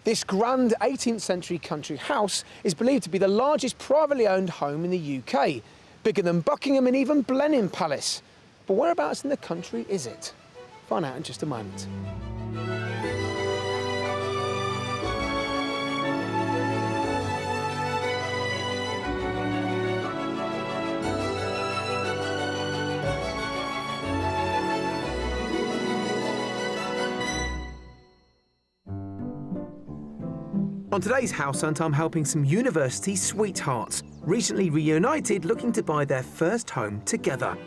This grand 18th century country house is believed to be the largest privately owned home in the UK, bigger than Buckingham and even Blenheim Palace. But whereabouts in the country is it? Find out in just a moment. On today's House Hunt, I'm helping some university sweethearts, recently reunited looking to buy their first home together.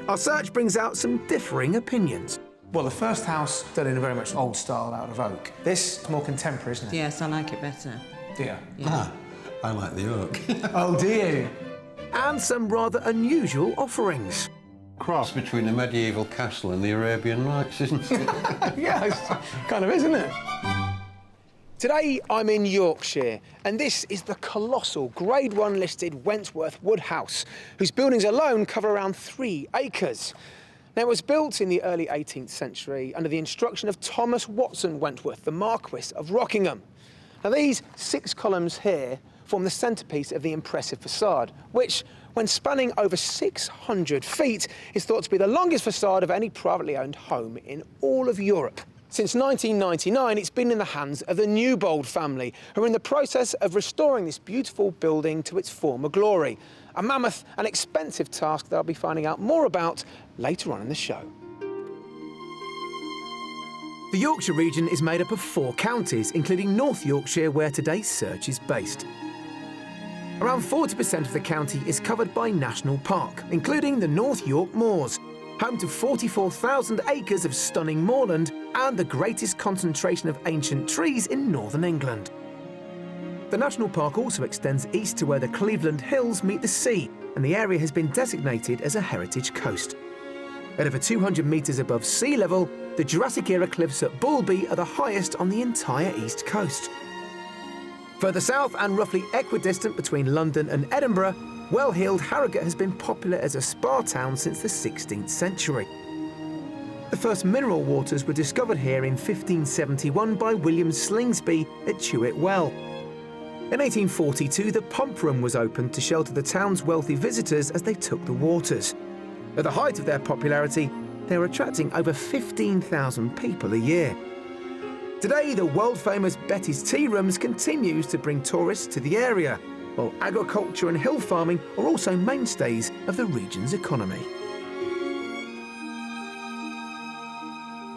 Our search brings out some differing opinions. Well, the first house done in a very much old style out of oak. This is more contemporary, isn't it? Yes, I like it better. Do you? Yeah. I like the oak. Oh, do you? And some rather unusual offerings. Cross between a medieval castle and the Arabian Nights, isn't it? Yeah, it's kind of, isn't it? Today, I'm in Yorkshire, and this is the colossal Grade 1 listed Wentworth Wood House, whose buildings alone cover around 3 acres. Now, it was built in the early 18th century under the instruction of Thomas Watson Wentworth, the Marquis of Rockingham. Now, these 6 columns here form the centrepiece of the impressive facade, which, when spanning over 600 feet, is thought to be the longest facade of any privately owned home in all of Europe. Since 1999, it's been in the hands of the Newbold family, who are in the process of restoring this beautiful building to its former glory. A mammoth and expensive task that I'll be finding out more about later on in the show. The Yorkshire region is made up of 4 counties, including North Yorkshire, where today's search is based. Around 40% of the county is covered by National Park, including the North York Moors, home to 44,000 acres of stunning moorland and the greatest concentration of ancient trees in northern England. The National Park also extends east to where the Cleveland Hills meet the sea, and the area has been designated as a heritage coast. At over 200 metres above sea level, the Jurassic-era cliffs at Bulby are the highest on the entire east coast. Further south and roughly equidistant between London and Edinburgh, well-heeled Harrogate has been popular as a spa town since the 16th century. The first mineral waters were discovered here in 1571 by William Slingsby at Chewett Well. In 1842, the pump room was opened to shelter the town's wealthy visitors as they took the waters. At the height of their popularity, they were attracting over 15,000 people a year. Today, the world-famous Betty's Tea Rooms continues to bring tourists to the area, while agriculture and hill farming are also mainstays of the region's economy.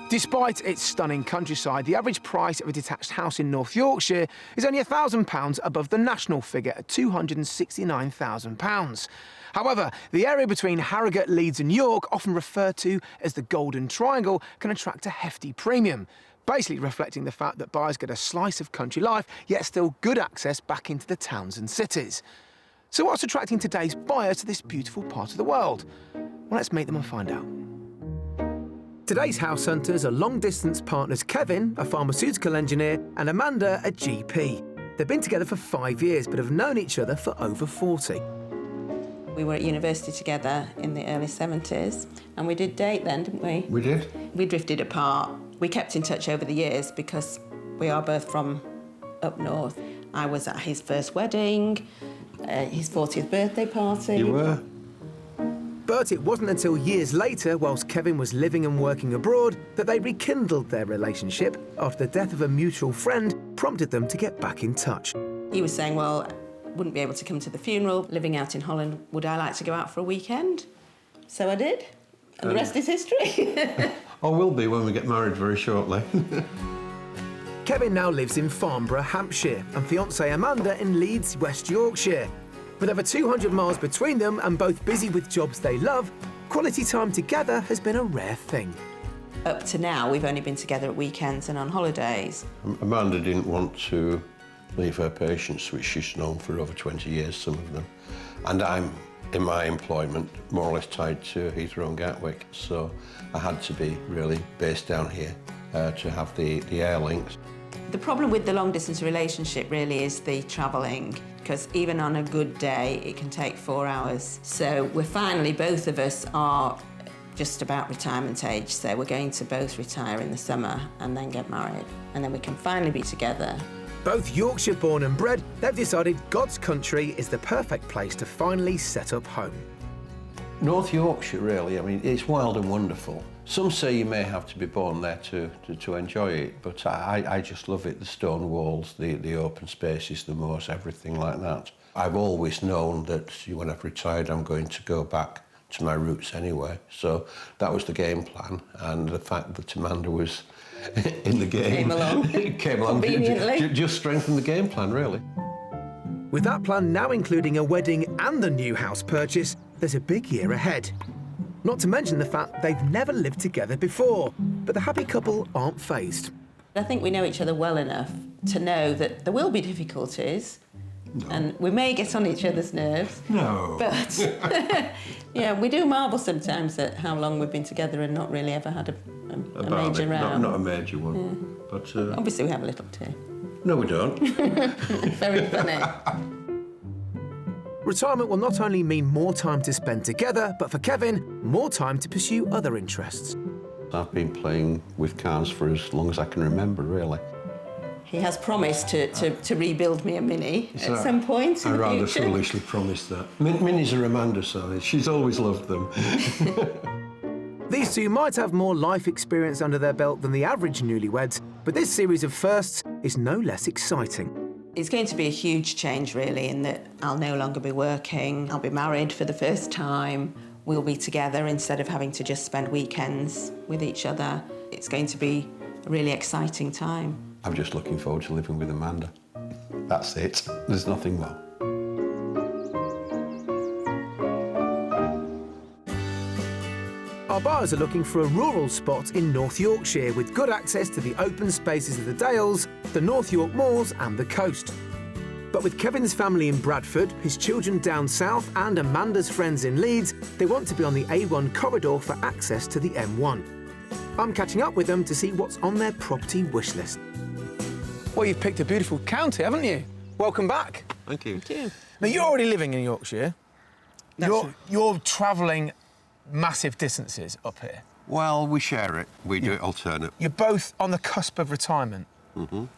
Despite its stunning countryside, the average price of a detached house in North Yorkshire is only £1,000 above the national figure at £269,000. However, the area between Harrogate, Leeds and York, often referred to as the Golden Triangle, can attract a hefty premium, basically reflecting the fact that buyers get a slice of country life, yet still good access back into the towns and cities. So what's attracting today's buyers to this beautiful part of the world? Well, let's meet them and find out. Today's house hunters are long-distance partners Kevin, a pharmaceutical engineer, and Amanda, a GP. They've been together for 5 years, but have known each other for over 40. We were at university together in the early 70s, and we did date then, didn't we? We did. We drifted apart. We kept in touch over the years because we are both from up north. I was at his first wedding, his 40th birthday party. You were. But it wasn't until years later, whilst Kevin was living and working abroad, that they rekindled their relationship after the death of a mutual friend prompted them to get back in touch. He was saying, well, wouldn't be able to come to the funeral. Living out in Holland, would I like to go out for a weekend? So I did, and the rest is history. Or will be when we get married very shortly. Kevin now lives in Farnborough, Hampshire, and fiancée Amanda in Leeds, West Yorkshire. With over 200 miles between them and both busy with jobs they love, quality time together has been a rare thing. Up to now, we've only been together at weekends and on holidays. Amanda didn't want to leave her patients, which she's known for over 20 years, some of them. And I'm, in my employment, more or less tied to Heathrow and Gatwick, so I had to be really based down here to have the air links. The problem with the long-distance relationship really is the travelling, because even on a good day, it can take 4 hours. So we're finally, both of us are just about retirement age, so we're going to both retire in the summer and then get married, and then we can finally be together. Both Yorkshire born and bred, they've decided God's country is the perfect place to finally set up home. North Yorkshire, really, I mean, it's wild and wonderful. Some say you may have to be born there to enjoy it, but I just love it. The stone walls, the open spaces, the moors, everything like that. I've always known that when I've retired, I'm going to go back to my roots anyway. So that was the game plan, and the fact that Amanda was in the game came along conveniently. just strengthened the game plan, really. With that plan now including a wedding and the new house purchase, there's a big year ahead. Not to mention the fact they've never lived together before, but the happy couple aren't phased. I think we know each other well enough to know that there will be difficulties, and we may get on each other's nerves. No. But yeah, we do marvel sometimes at how long we've been together and not really ever had a major row. Not a major one. But Obviously, we have a little too. no, we don't. Very funny. Retirement will not only mean more time to spend together, but for Kevin, more time to pursue other interests. I've been playing with cars for as long as I can remember, really. He has promised to rebuild me a Mini So at some point in I the rather future. foolishly promised that. Minis are Amanda size. She's always loved them. These two might have more life experience under their belt than the average newlyweds, but this series of firsts is no less exciting. It's going to be a huge change, really, in that I'll no longer be working. I'll be married for the first time. We'll be together instead of having to just spend weekends with each other. It's going to be a really exciting time. I'm just looking forward to living with Amanda. That's it. There's nothing more. Our buyers are looking for a rural spot in North Yorkshire with good access to the open spaces of the Dales, the North York Moors and the coast. But with Kevin's family in Bradford, his children down south and Amanda's friends in Leeds, they want to be on the A1 corridor for access to the M1. I'm catching up with them to see what's on their property wish list. Well, you've picked a beautiful county, haven't you? Welcome back. Thank you. Thank you. Now, you're already living in Yorkshire. You're travelling massive distances up here. Well, we share it. We do it alternate. You're both on the cusp of retirement.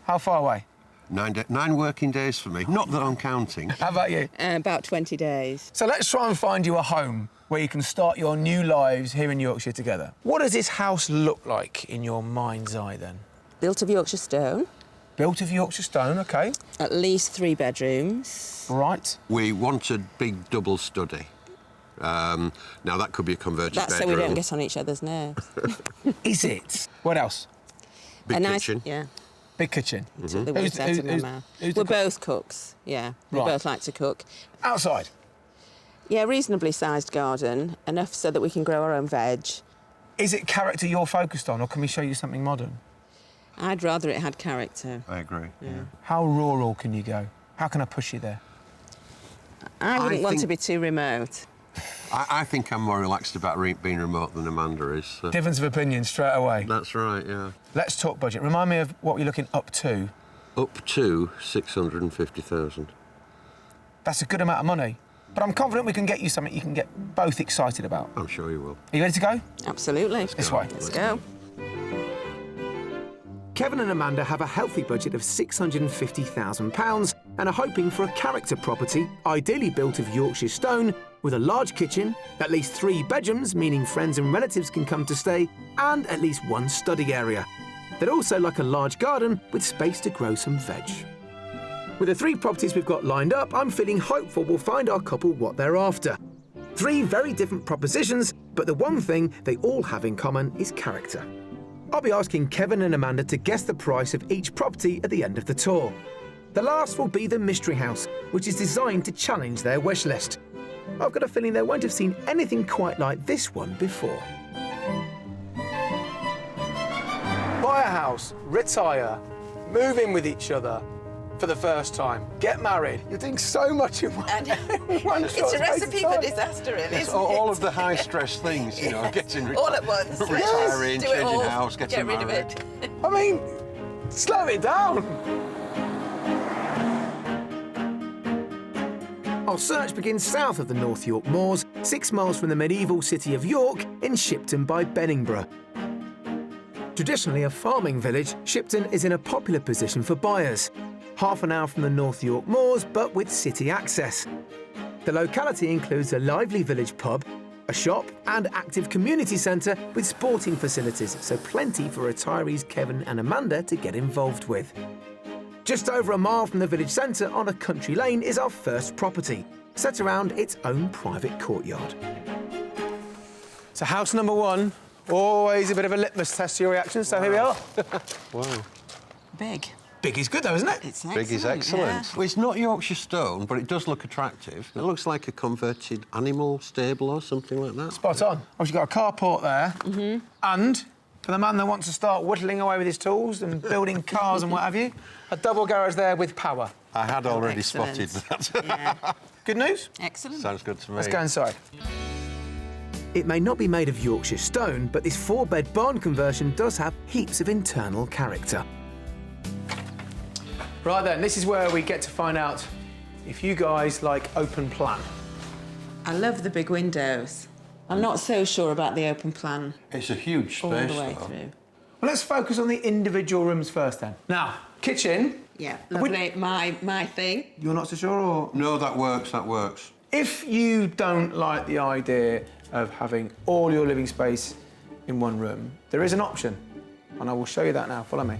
How far away? 9 working days for me. Not that I'm counting. How about you? About 20 days. So let's try and find you a home where you can start your new lives here in Yorkshire together. What does this house look like in your mind's eye, then? Built of Yorkshire stone. Built of Yorkshire stone, OK. At least 3 bedrooms. Right. We want a big double study. Now, that could be a converted That's bedroom. so we don't get on each other's nerves. Is it? What else? Big A nice, kitchen. yeah. Big kitchen. Took the words out of my mouth. who's the We're cook? both cooks, yeah. We Right. both like to cook. Outside. Yeah, reasonably sized garden, enough so that we can grow our own veg. Is it character you're focused on, or can we show you something modern? I'd rather it had character. I agree. Yeah. How rural can you go? How can I push you there? I wouldn't want to think- be too remote. I think I'm more relaxed about being remote than Amanda is. So. Difference of opinion straight away. That's right, yeah. Let's talk budget. Remind me of what you're looking up to. Up to 650,000. That's a good amount of money. But I'm confident we can get you something you can get both excited about. I'm sure you will. Are you ready to go? Absolutely. This way. Let's go. Kevin and Amanda have a healthy budget of £650,000 and are hoping for a character property, ideally built of Yorkshire stone, with a large kitchen, at least 3 bedrooms, meaning friends and relatives can come to stay, and at least 1 study area. They'd also like a large garden with space to grow some veg. With the 3 properties we've got lined up, I'm feeling hopeful we'll find our couple what they're after. 3 very different propositions, but the one thing they all have in common is character. I'll be asking Kevin and Amanda to guess the price of each property at the end of the tour. The last will be the Mystery House, which is designed to challenge their wish list. I've got a feeling they won't have seen anything quite like this one before. Buy a house, retire, move in with each other for the first time, get married. You're doing so much in one, one It's short a space of recipe for time. disaster, really, It's isn't all it? of the high-stress things, you know, getting All at once. retiring, Do it changing all. house, getting Get rid of married. it. I mean, slow it down. Our search begins south of the North York Moors 6 miles from the medieval city of York in Shipton by Benningborough. Traditionally a farming village, Shipton is in a popular position for buyers. Half an hour from the North York Moors, but with city access. The locality includes a lively village pub, a shop and active community centre with sporting facilities, so plenty for retirees Kevin and Amanda to get involved with. Just over a mile from the village centre on a country lane is our first property, set around its own private courtyard. So house number 1, always a bit of a litmus test to your reaction, so here we are. Wow. Big. Big is good though, isn't it? It's Big is excellent. Yeah. Well, it's not Yorkshire stone, but it does look attractive. It looks like a converted animal stable or something like that. Spot on. Oh, you've got a carport there. And, for the man that wants to start whittling away with his tools and building cars and what have you, a double garage there with power. I had already Excellent. spotted that. Yeah. Good news? Excellent. Sounds good to me. Let's go inside. It may not be made of Yorkshire stone, but this 4-bed barn conversion does have heaps of internal character. Right then, this is where we get to find out if you guys like open plan. I love the big windows. I'm not so sure about the open plan It's a huge all space, the way though. through. Well, let's focus on the individual rooms first then. Now, kitchen. Yeah, lovely. My thing. You're not so sure, or...? No, that works, that works. If you don't like the idea of having all your living space in one room, there is an option, and I will show you that now. Follow me.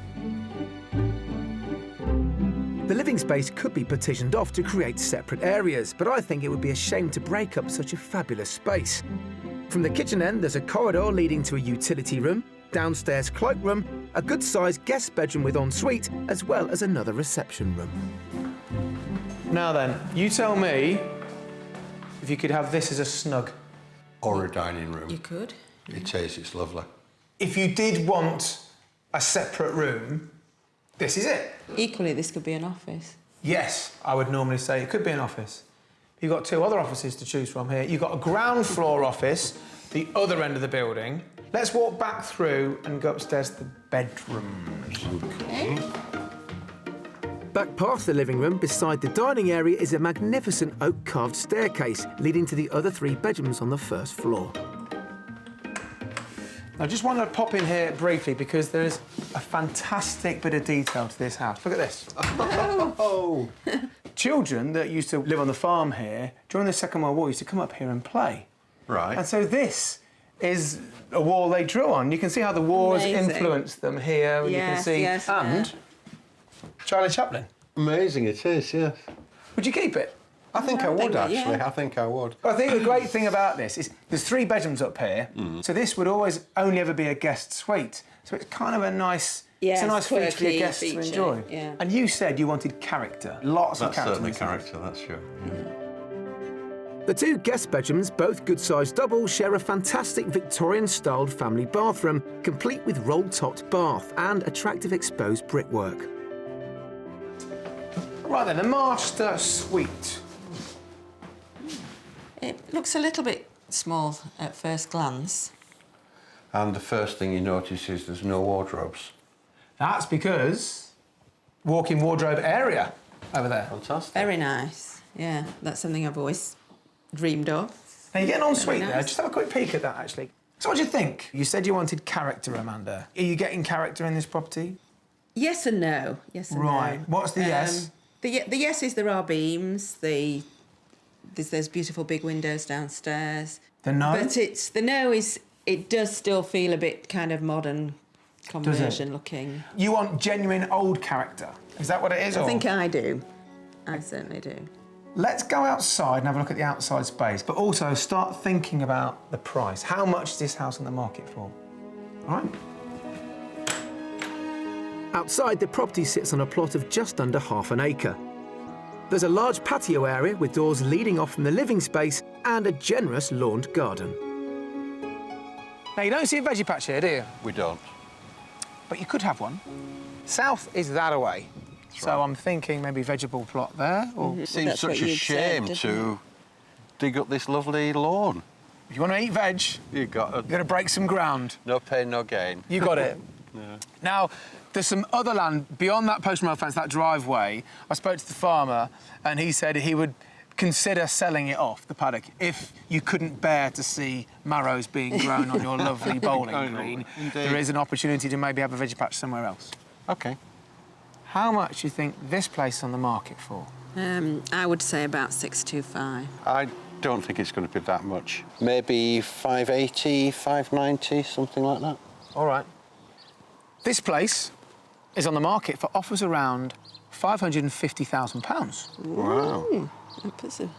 The living space could be partitioned off to create separate areas, but I think it would be a shame to break up such a fabulous space. From the kitchen end, there's a corridor leading to a utility room, downstairs cloakroom, a good-sized guest bedroom with ensuite, as well as another reception room. Now then, you tell me if you could have this as a snug. Or a dining room. You could. It is, it's lovely. If you did want a separate room, this is it. Equally, this could be an office. Yes, I would normally say it could be an office. You've got 2 other offices to choose from here. You've got a ground floor office, the other end of the building. Let's walk back through and go upstairs to the bedrooms. Okay. Back past the living room, beside the dining area, is a magnificent oak-carved staircase leading to the other 3 bedrooms on the first floor. I just want to pop in here briefly because there is a fantastic bit of detail to this house. Look at this. Oh! Children that used to live on the farm here during the Second World War used to come up here and play. Right. And so this is a wall they drew on. You can see how the wars Amazing. influenced them here. And you can Yes, see, yes, and Charlie Chaplin. Amazing it is, yes. Would you keep it? I think I would, think, actually. yeah. I think I would. I think the great thing about this is there's 3 bedrooms up here, so this would always only ever be a guest suite. So it's kind of a nice, Yeah, it's a nice feature for your quirky guests to feature, enjoy. yeah. And you said you wanted character, lots of That's character. certainly in this house. character, that's true. Yeah. The 2 guest bedrooms, both good-sized doubles, share a fantastic Victorian-styled family bathroom, complete with roll-topped bath and attractive exposed brickwork. Right then, the master suite. It looks a little bit small at first glance. And the first thing you notice is there's no wardrobes. That's because walk-in wardrobe area over there. Fantastic. Very nice. Yeah, that's something I've always dreamed of. Now you're getting en suite Very there. nice. Just have a quick peek at that, actually. So what do you think? You said you wanted character, Amanda. Are you getting character in this property? Yes and no. Yes and no. Right. What's the yes? The yes is there are beams. There's beautiful big windows downstairs. The no? But the no is it does still feel a bit kind of modern conversion looking. You want genuine old character. Is that what it is? I or? think I do. I certainly do. Let's go outside and have a look at the outside space, but also start thinking about the price. How much is this house on the market for? All right. Outside, the property sits on a plot of just under half an acre. There's a large patio area with doors leading off from the living space and a generous lawned garden. Now, you don't see a veggie patch here, do you? We don't. But you could have one. South is that away. So I'm thinking maybe vegetable plot there, or It seems That's what such a you'd said, shame didn't to dig up this lovely lawn. if you want to eat veg, You've got you've got to break some ground. no pain, no gain. You got it. Now, there's some other land beyond that post rail fence, that driveway. I spoke to the farmer, and he said he would consider selling it off, the paddock, if you couldn't bear to see marrows being grown on your lovely bowling green? Indeed. There is an opportunity to maybe have a veggie patch somewhere else. OK. How much do you think this place on the market for? I would say about 625. I don't think it's going to be that much. Maybe 580, 590, something like that. All right. This place is on the market for offers around £550,000. Wow. Impressive.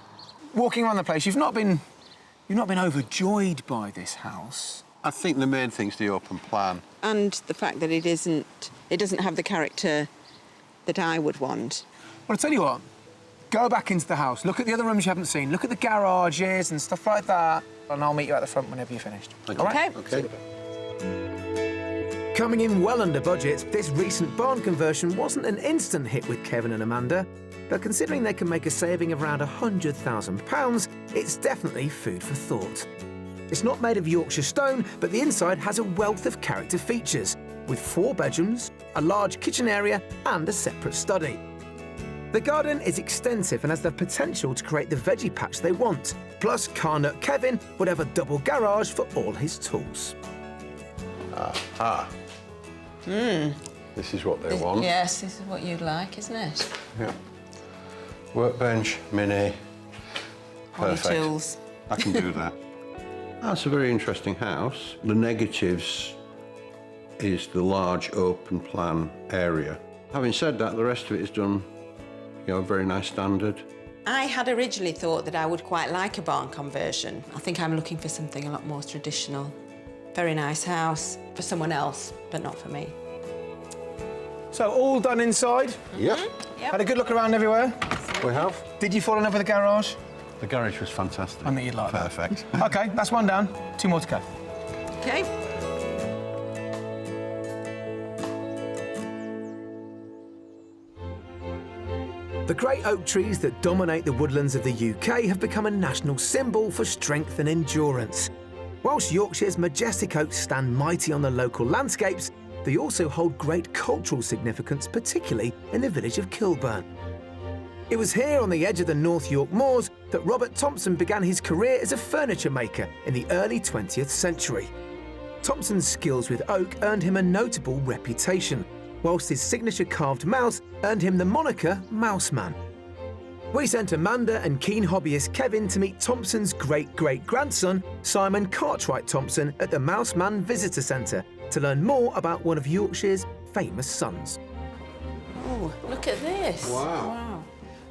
Walking around the place, you've not been overjoyed by this house. I think the main thing's the open plan. And the fact that it doesn't have the character that I would want. Well, I'll tell you what, go back into the house, look at the other rooms you haven't seen, look at the garages and stuff like that, and I'll meet you at the front whenever you're finished. Okay. All right? OK. Coming in well under budget, this recent barn conversion wasn't an instant hit with Kevin and Amanda, but considering they can make a saving of around £100,000, it's definitely food for thought. It's not made of Yorkshire stone, but the inside has a wealth of character features, with 4 bedrooms, a large kitchen area and a separate study. The garden is extensive and has the potential to create the veggie patch they want. Plus, car nut Kevin would have a double garage for all his tools. This is what they want. Yes, this is what you'd like, isn't it? Yeah. Workbench, mini. Perfect. Tools. I can do that. That's a very interesting house. The negatives is the large open plan area. Having said that, the rest of it is done, very nice standard. I had originally thought that I would quite like a barn conversion. I think I'm looking for something a lot more traditional. Very nice house for someone else, but not for me. So, all done inside? Yep. Had a good look around everywhere? We have. Did you fall in love with the garage? The garage was fantastic. I knew you'd like that. Perfect. OK, that's one down. 2 more to go. OK. The great oak trees that dominate the woodlands of the UK have become a national symbol for strength and endurance. Whilst Yorkshire's majestic oaks stand mighty on the local landscapes, they also hold great cultural significance, particularly in the village of Kilburn. It was here on the edge of the North York Moors that Robert Thompson began his career as a furniture maker in the early 20th century. Thompson's skills with oak earned him a notable reputation, whilst his signature carved mouse earned him the moniker Mouseman. We sent Amanda and keen hobbyist Kevin to meet Thompson's great-great-grandson, Simon Cartwright Thompson, at the Mouseman Visitor Centre to learn more about one of Yorkshire's famous sons. Oh, look at this. Wow.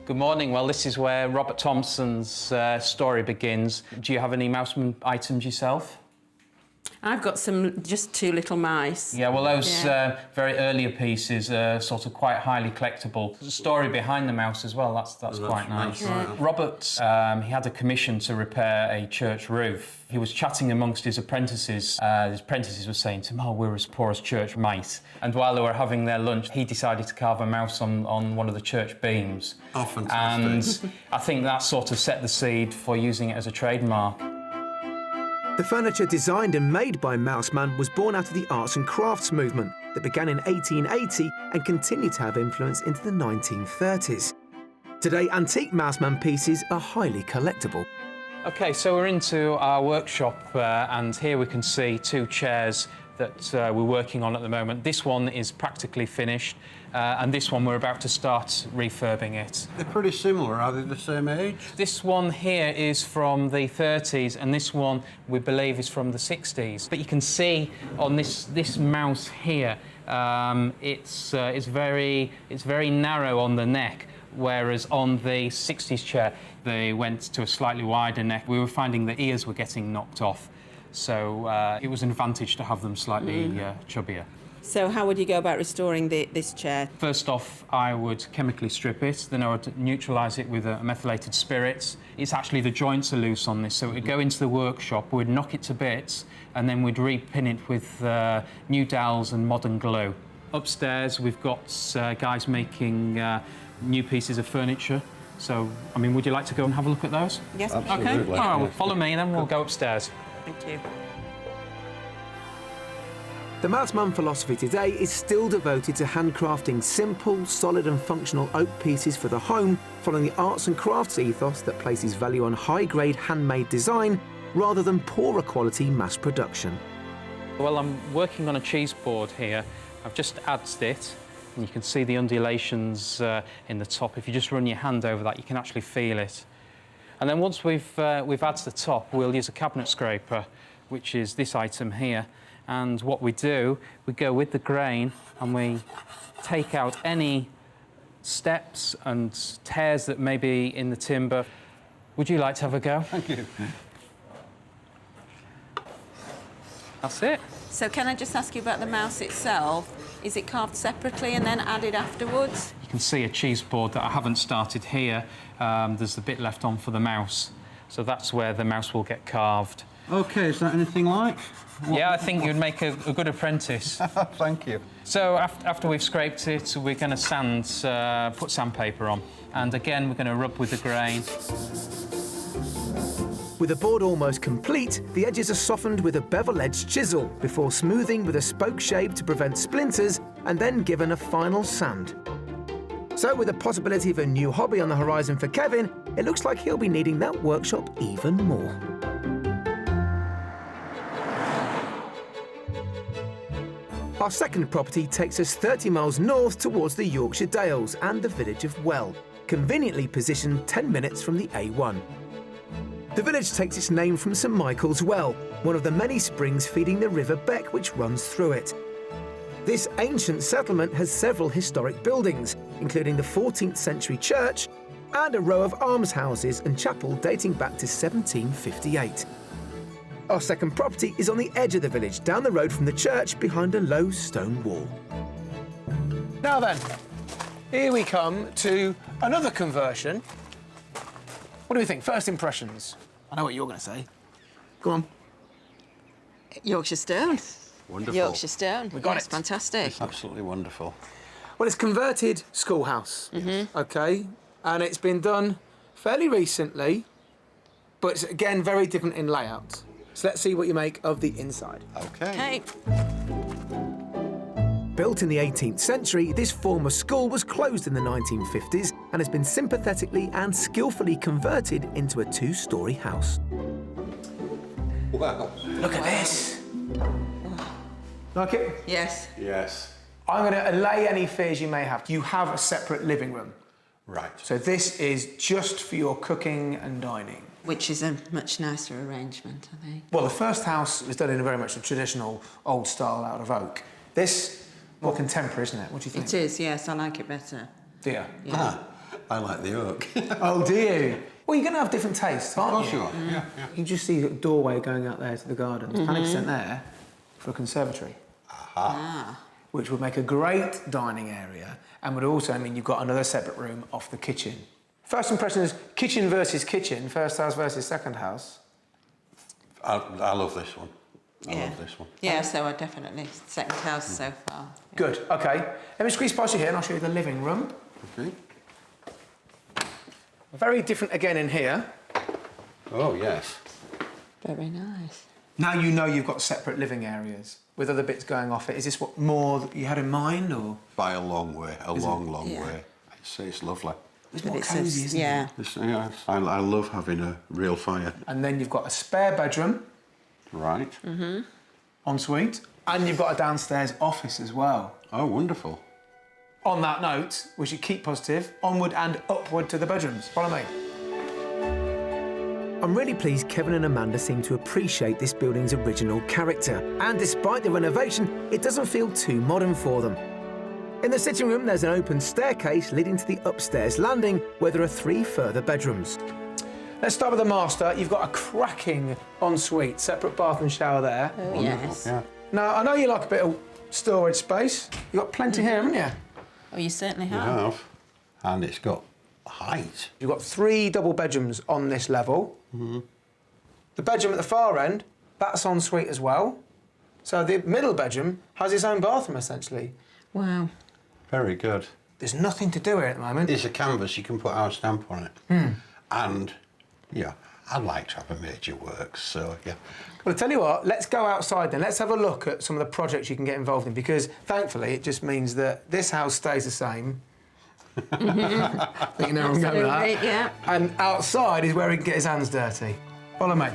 Good morning. Well, this is where Robert Thompson's story begins. Do you have any Mouseman items yourself? I've got just 2 little mice. Yeah, well, those very earlier pieces are sort of quite highly collectible. There's a story behind the mouse as well. That's quite nice. Right. Robert, he had a commission to repair a church roof. He was chatting amongst his apprentices. His apprentices were saying to him, "Oh, we're as poor as church mice." And while they were having their lunch, he decided to carve a mouse on one of the church beams. Oh, fantastic. And I think that sort of set the seed for using it as a trademark. The furniture designed and made by Mouseman was born out of the arts and crafts movement that began in 1880 and continued to have influence into the 1930s. Today, antique Mouseman pieces are highly collectible. OK, so we're into our workshop and here we can see 2 chairs that we're working on at the moment. This one is practically finished and this one we're about to start refurbing it. They're pretty similar. Are they the same age? This one here is from the 30s and this one we believe is from the 60s. But you can see on this mouse here, it's very narrow on the neck, whereas on the 60s chair they went to a slightly wider neck. We were finding the ears were getting knocked off, so it was an advantage to have them slightly chubbier. So how would you go about restoring this chair? First off, I would chemically strip it, then I would neutralise it with a methylated spirits. It's actually the joints are loose on this, so it would go into the workshop, we'd knock it to bits, and then we'd repin it with new dowels and modern glue. Upstairs, we've got guys making new pieces of furniture. So, I mean, would you like to go and have a look at those? Yes, Absolutely. OK, well, follow me, then we'll go upstairs. Thank you. The Matsman philosophy today is still devoted to handcrafting simple, solid and functional oak pieces for the home, following the arts and crafts ethos that places value on high-grade handmade design rather than poorer quality mass production. Well, I'm working on a cheese board here. I've just adzed it, and you can see the undulations in the top. If you just run your hand over that, you can actually feel it. And then once we've adzed the top, we'll use a cabinet scraper, which is this item here. And what we do, we go with the grain and we take out any steps and tears that may be in the timber. Would you like to have a go? Thank you. That's it. So can I just ask you about the mouse itself? Is it carved separately and then added afterwards? You can see a cheese board that I haven't started here. There's a bit left on for the mouse. So that's where the mouse will get carved. OK, is that anything like? Yeah, I think you'd make a good apprentice. Thank you. So after we've scraped it, we're going to put sandpaper on. And again, we're going to rub with the grain. With the board almost complete, the edges are softened with a bevel-edged chisel before smoothing with a spoke shave to prevent splinters and then given a final sand. So with the possibility of a new hobby on the horizon for Kevin, it looks like he'll be needing that workshop even more. Our second property takes us 30 miles north towards the Yorkshire Dales and the village of Well, conveniently positioned 10 minutes from the A1. The village takes its name from St Michael's Well, one of the many springs feeding the River Beck which runs through it. This ancient settlement has several historic buildings, including the 14th century church and a row of almshouses and chapel dating back to 1758. Our second property is on the edge of the village, down the road from the church behind a low stone wall. Now then, here we come to another conversion. What do we think? First impressions. I know what you're going to say. Go on. Yorkshire Stone. Wonderful. Yorkshire Stone. We got Yes, it. fantastic. It's absolutely wonderful. Well, it's converted schoolhouse, OK? And it's been done fairly recently, but it's, again, very different in layout. So let's see what you make of the inside. OK. Okay. Built in the 18th century, this former school was closed in the 1950s and has been sympathetically and skillfully converted into a two-storey house. Wow. Look at this. Like it? Yes. Yes. I'm going to allay any fears you may have. You have a separate living room. Right. So this is just for your cooking and dining. Which is a much nicer arrangement, I think. Well, the first house was done in a very much a traditional old style out of oak. This, more contemporary, isn't it? What do you think? It is, yes. I like it better. Do you? Yeah. Ah, I like the oak. Oh, do you? Well, you're going to have different tastes, aren't Of course you? you are. Yeah, yeah. You can just see a doorway going out there to the garden. There's planning consent there for a conservatory, which would make a great dining area and would also mean you've got another separate room off the kitchen. First impression is kitchen versus kitchen, first house versus second house. I love this one. I love this one. Yeah, so I definitely second house so far. Good, OK. Let me squeeze past you here and I'll show you the living room. Okay. Very different again in here. Oh, yes. Very nice. Now you know you've got separate living areas with other bits going off it. Is this what more that you had in mind, or? By a long way, a long Yeah. way. It's lovely. It's But more it's cosy, isn't it? yeah. Yeah, I love having a real fire. And then you've got a spare bedroom, Right. ensuite, and you've got a downstairs office as well. Oh, wonderful. On that note, we should keep positive, onward and upward to the bedrooms. Follow me. I'm really pleased Kevin and Amanda seem to appreciate this building's original character, and despite the renovation, it doesn't feel too modern for them. In the sitting room, there's an open staircase leading to the upstairs landing, where there are 3 further bedrooms. Let's start with the master. You've got a cracking ensuite, separate bath and shower there. Oh, yes. Yeah. Now, I know you like a bit of storage space. You've got plenty here, haven't you? Oh, you certainly You have. have. And it's got height. You've got 3 double bedrooms on this level. The bedroom at the far end, that's ensuite as well. So the middle bedroom has its own bathroom, essentially. Wow. Very good. There's nothing to do here at the moment. It's a canvas, you can put our stamp on it. And, yeah, I'd like to have a major works, so yeah. Well, I tell you what, let's go outside then. Let's have a look at some of the projects you can get involved in, because thankfully it just means that this house stays the same. I think you know where I'm going with that. Yeah. And outside is where he can get his hands dirty. Follow me.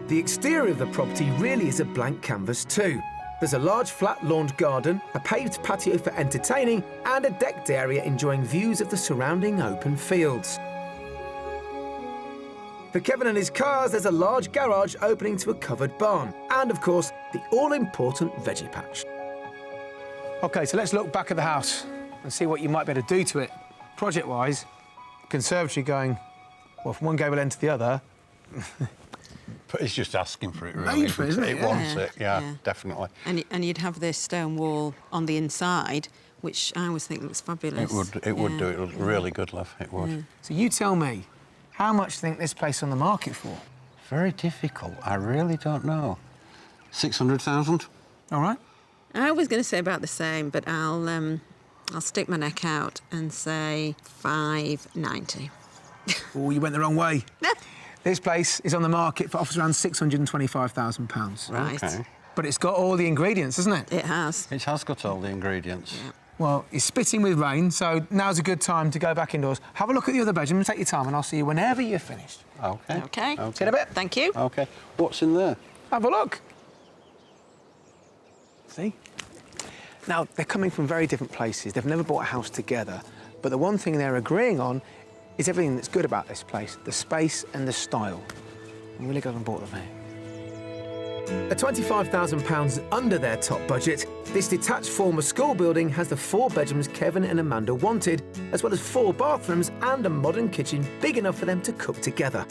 The exterior of the property really is a blank canvas too. There's a large flat lawned garden, a paved patio for entertaining, and a decked area enjoying views of the surrounding open fields. For Kevin and his cars, there's a large garage opening to a covered barn. And, of course, the all-important veggie patch. OK, so let's look back at the house and see what you might be able to do to it. Project-wise, conservatory going, well, from one gable end to the other. But it's just asking for it, really. Made for it, isn't it? It wants it, yeah, definitely. And you'd have this stone wall on the inside, which I always think looks fabulous. It would do. It look really good, love. It would. So you tell me, how much do you think this place on the market for? Very difficult. I really don't know. 600,000? All right. I was going to say about the same, but I'll stick my neck out and say 590. Oh, you went the wrong way. This place is on the market for offers around £625,000. Right. Okay. But it's got all the ingredients, hasn't it? It has. It has got all the ingredients. Yeah. Well, it's spitting with rain, so now's a good time to go back indoors. Have a look at the other bedroom, take your time, and I'll see you whenever you're finished. Okay. Okay. See you in a bit. Thank you. Okay. What's in there? Have a look. See? Now, they're coming from very different places. They've never bought a house together. But the one thing they're agreeing on is everything that's good about this place, the space and the style. I'm really glad I bought them here. At £25,000 under their top budget, this detached former school building has the 4 bedrooms Kevin and Amanda wanted, as well as 4 bathrooms and a modern kitchen big enough for them to cook together.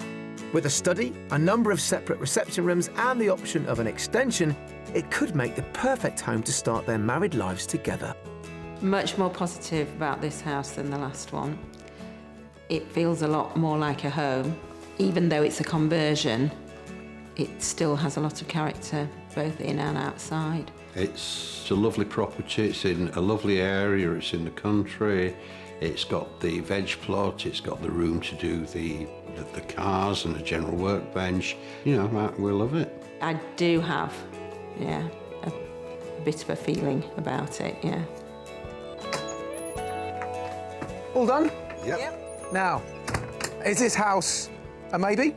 With a study, a number of separate reception rooms and the option of an extension, it could make the perfect home to start their married lives together. Much more positive about this house than the last one. It feels a lot more like a home. Even though it's a conversion, it still has a lot of character, both in and outside. It's a lovely property. It's in a lovely area. It's in the country. It's got the veg plot. It's got the room to do the cars and the general workbench. You know, we love it. I do have, yeah, a bit of a feeling about it, yeah. All done? Yep. Now, is this house a maybe?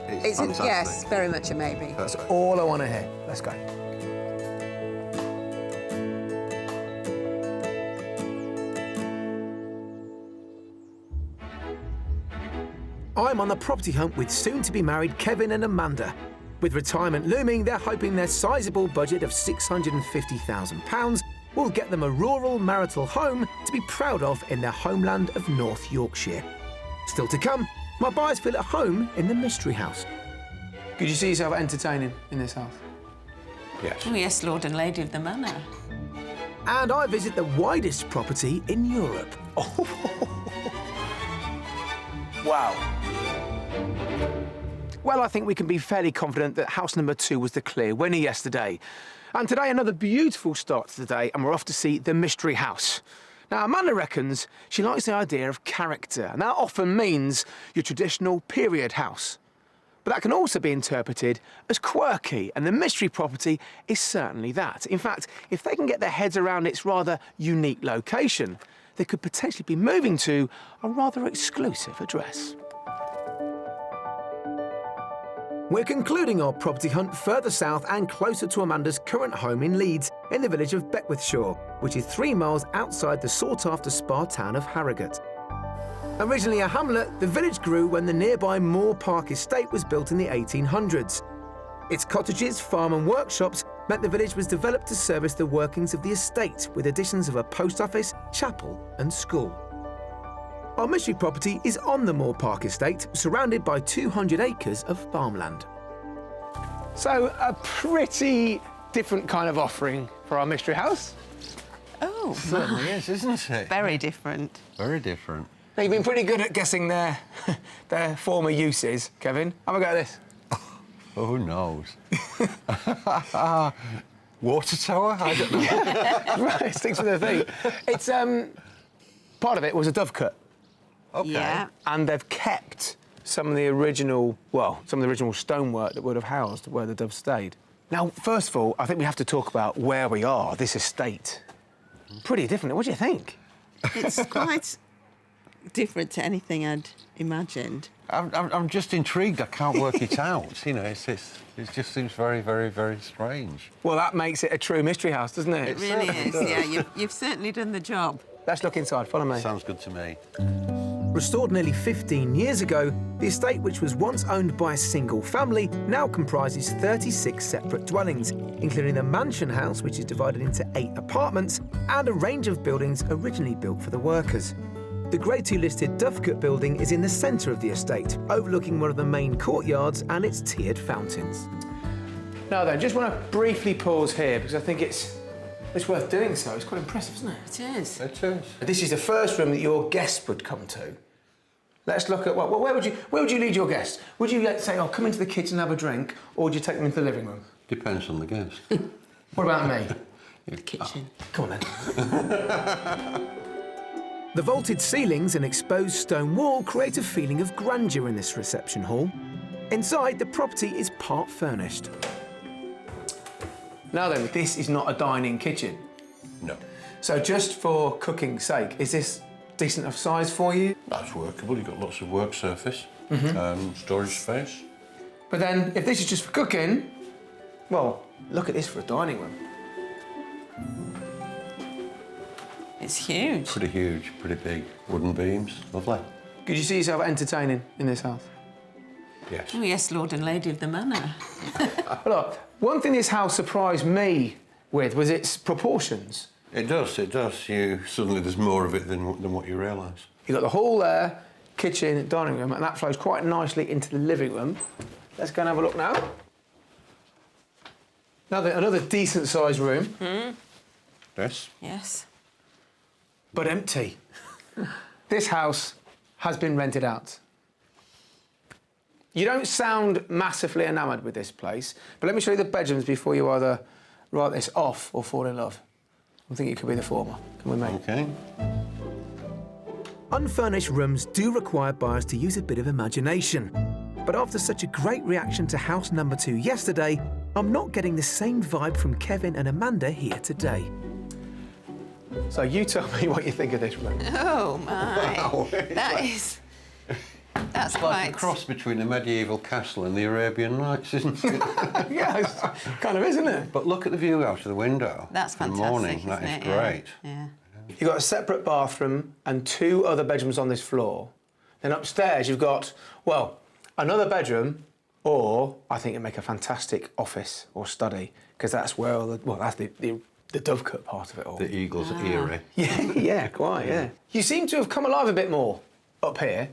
It's fantastic. Yes, very much a maybe. That's all I want to hear. Let's go. I'm on the property hunt with soon-to-be-married Kevin and Amanda. With retirement looming, they're hoping their sizable budget of £650,000 will get them a rural marital home to be proud of in their homeland of North Yorkshire. Still to come, my buyers feel at home in the Mystery House. Could you see yourself entertaining in this house? Yes. Oh, yes, Lord and Lady of the Manor. And I visit the widest property in Europe. Oh. Wow. Well, I think we can be fairly confident that house number 2 was the clear winner yesterday. And today, another beautiful start to the day, and we're off to see the Mystery House. Now, Amanda reckons she likes the idea of character, and that often means your traditional period house. But that can also be interpreted as quirky, and the mystery property is certainly that. In fact, if they can get their heads around its rather unique location, they could potentially be moving to a rather exclusive address. We're concluding our property hunt further south and closer to Amanda's current home in Leeds, in the village of Beckwithshaw, which is 3 miles outside the sought-after spa town of Harrogate. Originally a hamlet, the village grew when the nearby Moor Park estate was built in the 1800s. Its cottages, farm and workshops meant the village was developed to service the workings of the estate, with additions of a post office, chapel and school. Our mystery property is on the Moor Park estate, surrounded by 200 acres of farmland. So, a pretty different kind of offering for our mystery house. Oh, Certainly is, isn't it? very different. Very different. Now, you've been pretty good at guessing their former uses, Kevin. Have a go at this. Who knows? Water tower? I don't know. Right, sticks with the thing. It's, part of it was a dovecote. Okay. Yeah. And they've kept some of the original stonework that would have housed where the doves stayed. Now, first of all, I think we have to talk about where we are, this estate. Pretty different. What do you think? It's quite different to anything I'd imagined. I'm just intrigued. I can't work it out. You know, it just seems very, very, very strange. Well, that makes it a true mystery house, doesn't it? It really is, yeah. You've certainly done the job. Let's look inside. Follow me. Sounds good to me. Restored nearly 15 years ago, the estate, which was once owned by a single family, now comprises 36 separate dwellings, including the mansion house, which is divided into 8 apartments, and a range of buildings originally built for the workers. The Grade 2 listed Dovecote building is in the centre of the estate, overlooking one of the main courtyards and its tiered fountains. Now then, just want to briefly pause here because I think it's worth doing so. It's quite impressive, isn't it? It is. It is. This is the first room that your guests would come to. Let's look at, well, where would you lead your guests? Would you say, oh, come into the kitchen and have a drink, or would you take them into the living room? Depends on the guest. What about me? The kitchen. Come on then. The vaulted ceilings and exposed stone wall create a feeling of grandeur in this reception hall. Inside, the property is part furnished. Now then, this is not a dining kitchen. No. So just for cooking's sake, is this decent of size for you? That's workable. You've got lots of work surface, storage space. But then, if this is just for cooking, well, look at this for a dining room. It's huge. Pretty huge, pretty big. Wooden beams. Lovely. Could you see yourself entertaining in this house? Yes. Oh, yes, Lord and Lady of the Manor. Look, one thing this house surprised me with was its proportions. It does, it does. Suddenly there's more of it than what you realise. You've got the hall there, kitchen, dining room, and that flows quite nicely into the living room. Let's go and have a look now. Now, another decent-sized room. Yes? Yes. But empty. This house has been rented out. You don't sound massively enamoured with this place, but let me show you the bedrooms before you either write this off or fall in love. I think it could be the former. Can we, mate? OK. Unfurnished rooms do require buyers to use a bit of imagination. But after such a great reaction to house number 2 yesterday, I'm not getting the same vibe from Kevin and Amanda here today. So you tell me what you think of this room. Oh, my. Wow. That's It's like a cross between a medieval castle and the Arabian Nights, isn't it? Yeah, it's kind of, isn't it? But look at the view out of the window. That's in the fantastic, morning. That isn't is it? Yeah. great. Yeah. You've got a separate bathroom and 2 other bedrooms on this floor. Then upstairs you've got, well, another bedroom, or I think it'd make a fantastic office or study, because that's where all that's the Dovecote part of it all. The Eagle's eyrie. Yeah, quite, yeah. You seem to have come alive a bit more up here.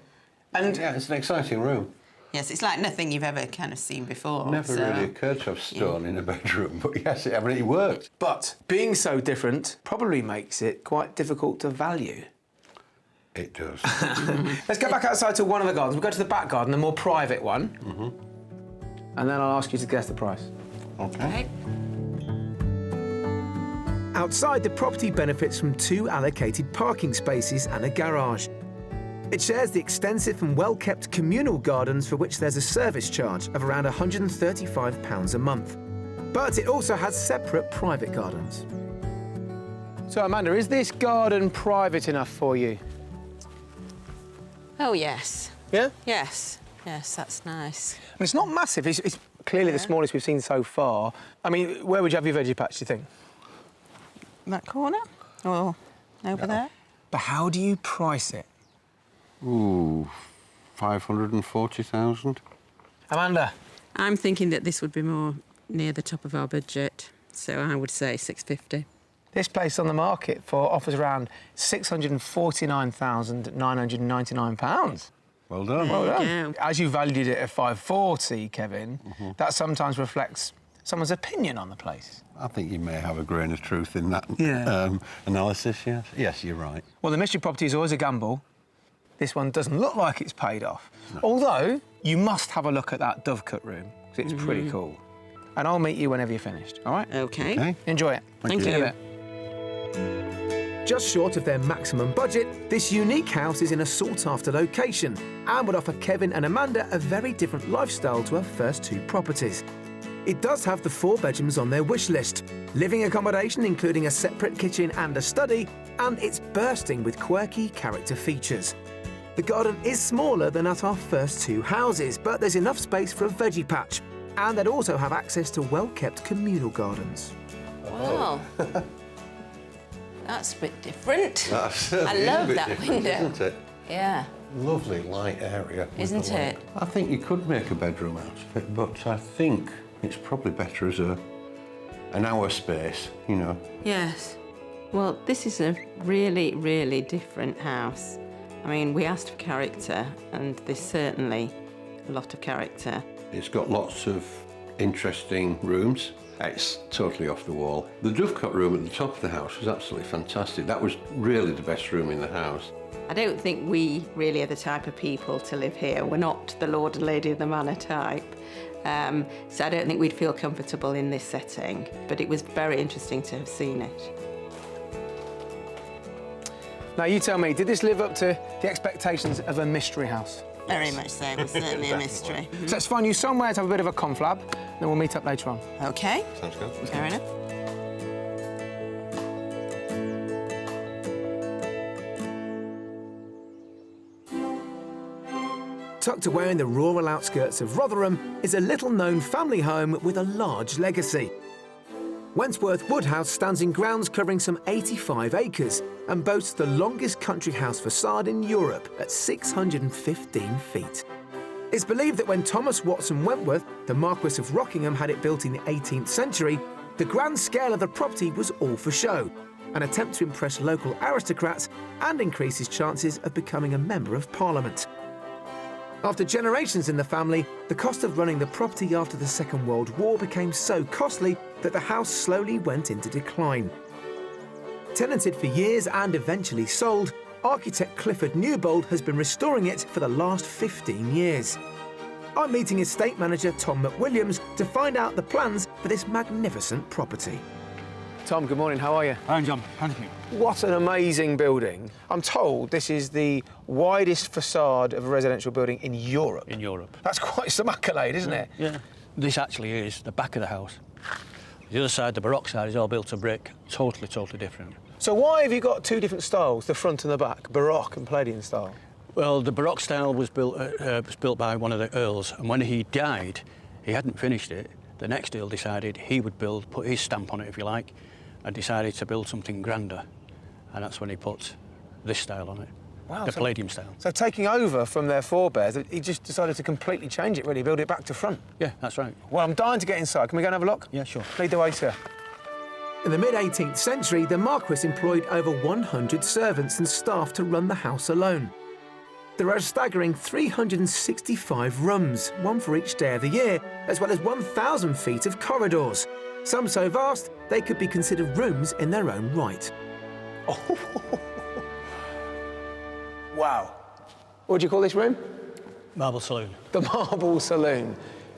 And Yeah, it's an exciting room. Yes, it's like nothing you've ever kind of seen before. Never so- really occurred to have stone in a bedroom, but yes, it worked. But being so different probably makes it quite difficult to value. It does. Let's go back outside to one of the gardens. We'll go to the back garden, the more private one. And then I'll ask you to guess the price. OK. Okay. Outside, the property benefits from 2 allocated parking spaces and a garage. It shares the extensive and well-kept communal gardens for which there's a service charge of around £135 a month. But it also has separate private gardens. So, Amanda, is this garden private enough for you? Oh, yes. Yeah? Yes. Yes, that's nice. I mean, it's not massive. It's clearly the smallest we've seen so far. I mean, where would you have your veggie patch, do you think? That corner? Or over there? But how do you price it? Ooh, 540,000. Amanda? I'm thinking that this would be more near the top of our budget, so I would say 650. This place on the market offers around £649,999. Well done. Well There you done. go. As you valued it at 540, Kevin, that sometimes reflects someone's opinion on the place. I think you may have a grain of truth in that Yeah. analysis, yes. Yes, you're right. Well, the mystery property is always a gamble. This one doesn't look like it's paid off. Although, you must have a look at that Dovecote room, because it's pretty cool. And I'll meet you whenever you're finished, all right? OK. OK. Enjoy it. Thank See you. in a bit. Just short of their maximum budget, this unique house is in a sought-after location and would offer Kevin and Amanda a very different lifestyle to our first two properties. It does have the 4 bedrooms on their wish list, living accommodation including a separate kitchen and a study, and it's bursting with quirky character features. The garden is smaller than at our first 2 houses, but there's enough space for a veggie patch, and they'd also have access to well-kept communal gardens. Wow. That's a bit different. That's I love that different, window. isn't it? Yeah, Lovely light area. with isn't the light. it? I think you could make a bedroom out of it, but I think it's probably better as an hour space, you know. Yes. Well, this is a really, really different house. I mean, we asked for character, and there's certainly a lot of character. It's got lots of interesting rooms. It's totally off the wall. The Dovecote room at the top of the house was absolutely fantastic. That was really the best room in the house. I don't think we really are the type of people to live here. We're not the Lord and Lady of the Manor type. So I don't think we'd feel comfortable in this setting, but it was very interesting to have seen it. Now, you tell me, did this live up to the expectations of a mystery house? Very much so. It was certainly a mystery. So let's find you somewhere to have a bit of a conflab, then we'll meet up later on. OK, Sounds good. fair enough. Tucked away in the rural outskirts of Rotherham is a little-known family home with a large legacy. Wentworth Woodhouse stands in grounds covering some 85 acres and boasts the longest country house facade in Europe at 615 feet. It's believed that when Thomas Watson Wentworth, the Marquess of Rockingham, had it built in the 18th century, the grand scale of the property was all for show, an attempt to impress local aristocrats and increase his chances of becoming a Member of Parliament. After generations in the family, the cost of running the property after the Second World War became so costly that the house slowly went into decline. Tenanted for years and eventually sold, architect Clifford Newbold has been restoring it for the last 15 years. I'm meeting estate manager Tom McWilliams to find out the plans for this magnificent property. Tom, good morning, how are you? Hi, John. Thank you. What an amazing building. I'm told this is the widest facade of a residential building in Europe. In Europe. That's quite some accolade, isn't it? Yeah. This actually is the back of the house. The other side, the Baroque side, is all built of brick. Totally, totally different. So why have you got 2 different styles, the front and the back, Baroque and Palladian style? Well, the Baroque style was built by one of the earls, and when he died, he hadn't finished it. The next earl decided he would put his stamp on it, if you like, and decided to build something grander. And that's when he put this style on it, Wow, the Palladium style. So taking over from their forebears, he just decided to completely change it, really, build it back to front. Yeah, that's right. Well, I'm dying to get inside. Can we go and have a look? Yeah, sure. Lead the way, sir. In the mid-18th century, the Marquess employed over 100 servants and staff to run the house alone. There are a staggering 365 rooms, one for each day of the year, as well as 1,000 feet of corridors. Some so vast, they could be considered rooms in their own right. Oh. Wow. What do you call this room? Marble saloon. The Marble Saloon.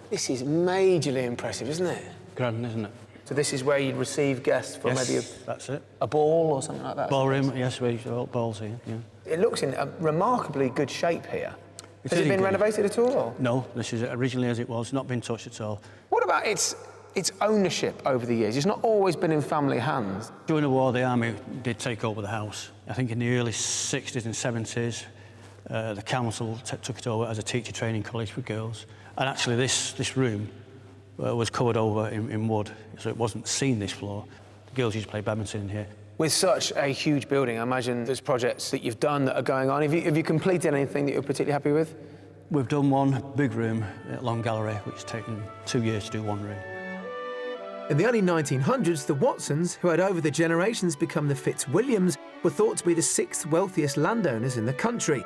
This is majorly impressive, isn't it? Grand, isn't it? So this is where you'd receive guests for Yes, maybe that's it. a ball or something like that? Ballroom, yes, we use balls here, yeah. It looks in a remarkably good shape here. It Has is it been good. renovated at all? Or? No, this is originally as it was, not been touched at all. What about its ownership over the years? It's not always been in family hands. During the war, the army did take over the house. I think in the early 60s and 70s, the council took it over as a teacher training college for girls. And actually this room was covered over in wood, so it wasn't seen this floor. The girls used to play badminton in here. With such a huge building, I imagine there's projects that you've done that are going on. Have you completed anything that you're particularly happy with? We've done one big room at Long Gallery, which has taken 2 years to do one room. In the early 1900s, the Watsons, who had over the generations become the Fitzwilliams, were thought to be the 6th wealthiest landowners in the country.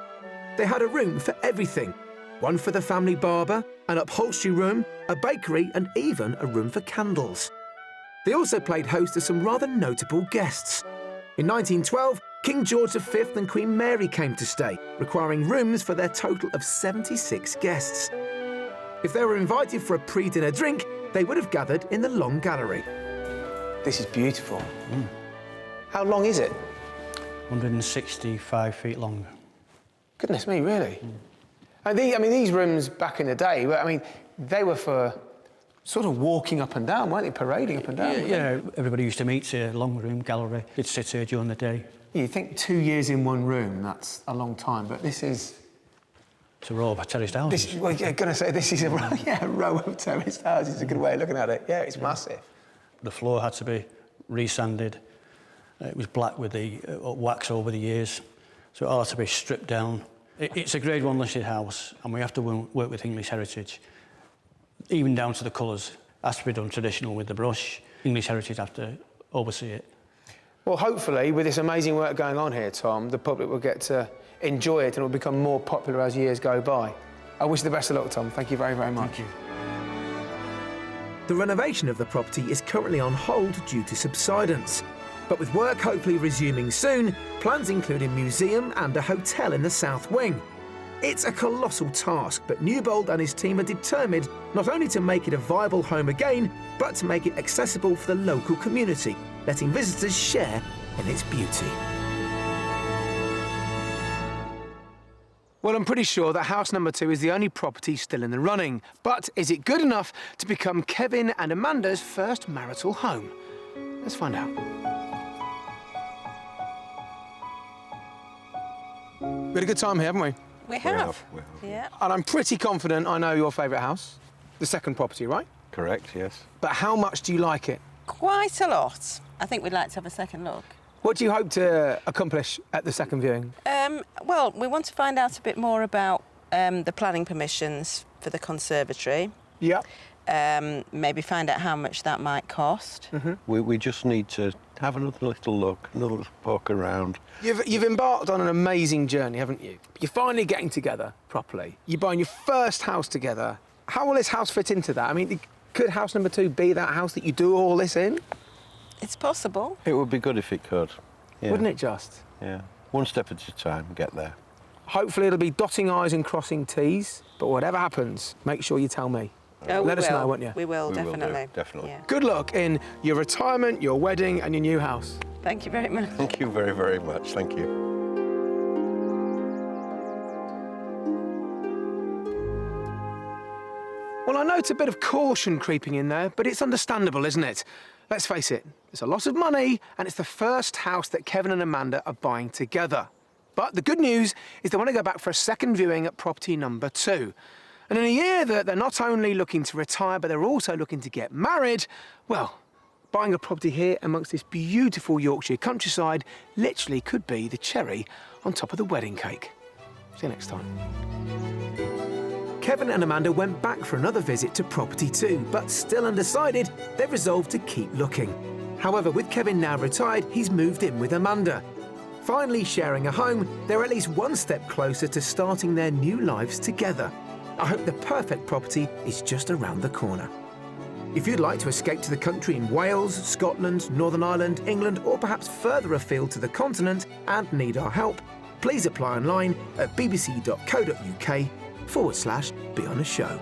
They had a room for everything. One for the family barber, an upholstery room, a bakery, and even a room for candles. They also played host to some rather notable guests. In 1912, King George V and Queen Mary came to stay, requiring rooms for their total of 76 guests. If they were invited for a pre-dinner drink, they would have gathered in the Long Gallery. This is beautiful. How long is it? 165 feet long. Goodness me, really? And these rooms back in the day, they were for sort of walking up and down, weren't they? Parading up and down. Yeah, everybody used to meet here, long room, gallery. They'd sit here during the day. You think 2 years in one room, that's a long time, but this is... It's a row of terraced houses. This is a row of terraced houses is a good way of looking at it. Yeah, it's massive. The floor had to be resanded. It was black with the wax over the years, so it all had to be stripped down. It's a Grade 1 listed house, and we have to work with English heritage, even down to the colours. It has to be done traditional with the brush. English heritage have to oversee it. Well, hopefully, with this amazing work going on here, Tom, the public will get to enjoy it and it will become more popular as years go by. I wish you the best of luck, Tom. Thank you very, very much. Thank you. The renovation of the property is currently on hold due to subsidence. But with work hopefully resuming soon, plans include a museum and a hotel in the south wing. It's a colossal task, but Newbold and his team are determined not only to make it a viable home again, but to make it accessible for the local community, letting visitors share in its beauty. Well, I'm pretty sure that house number 2 is the only property still in the running. But is it good enough to become Kevin and Amanda's first marital home? Let's find out. We had a good time here, haven't we? We have. Yeah. And I'm pretty confident I know your favourite house. The second property, right? Correct, yes. But how much do you like it? Quite a lot. I think we'd like to have a second look. What do you hope to accomplish at the second viewing? Well, we want to find out a bit more about the planning permissions for the conservatory. Yeah. Maybe find out how much that might cost. Mm-hmm. We just need to have another little look, another little poke around. You've embarked on an amazing journey, haven't you? You're finally getting together properly. You're buying your first house together. How will this house fit into that? I mean, could house number 2 be that house that you do all this in? It's possible. It would be good if it could. Yeah. Wouldn't it just? Yeah. One step at a time, get there. Hopefully it'll be dotting I's and crossing T's, but whatever happens, make sure you tell me. Oh, Let we us will. know, won't you? We will, We will do, definitely. definitely. Yeah. Good luck in your retirement, your wedding and your new house. Thank you very much. Thank you very, very much. Thank you. Well, I note a bit of caution creeping in there, but it's understandable, isn't it? Let's face it, it's a lot of money, and it's the first house that Kevin and Amanda are buying together. But the good news is they want to go back for a second viewing at property number 2. And in a year that they're not only looking to retire, but they're also looking to get married, well, buying a property here amongst this beautiful Yorkshire countryside literally could be the cherry on top of the wedding cake. See you next time. Kevin and Amanda went back for another visit to property 2, but still undecided, they've resolved to keep looking. However, with Kevin now retired, he's moved in with Amanda. Finally sharing a home, they're at least one step closer to starting their new lives together. I hope the perfect property is just around the corner. If you'd like to escape to the country in Wales, Scotland, Northern Ireland, England, or perhaps further afield to the continent and need our help, please apply online at bbc.co.uk/Be On A Show.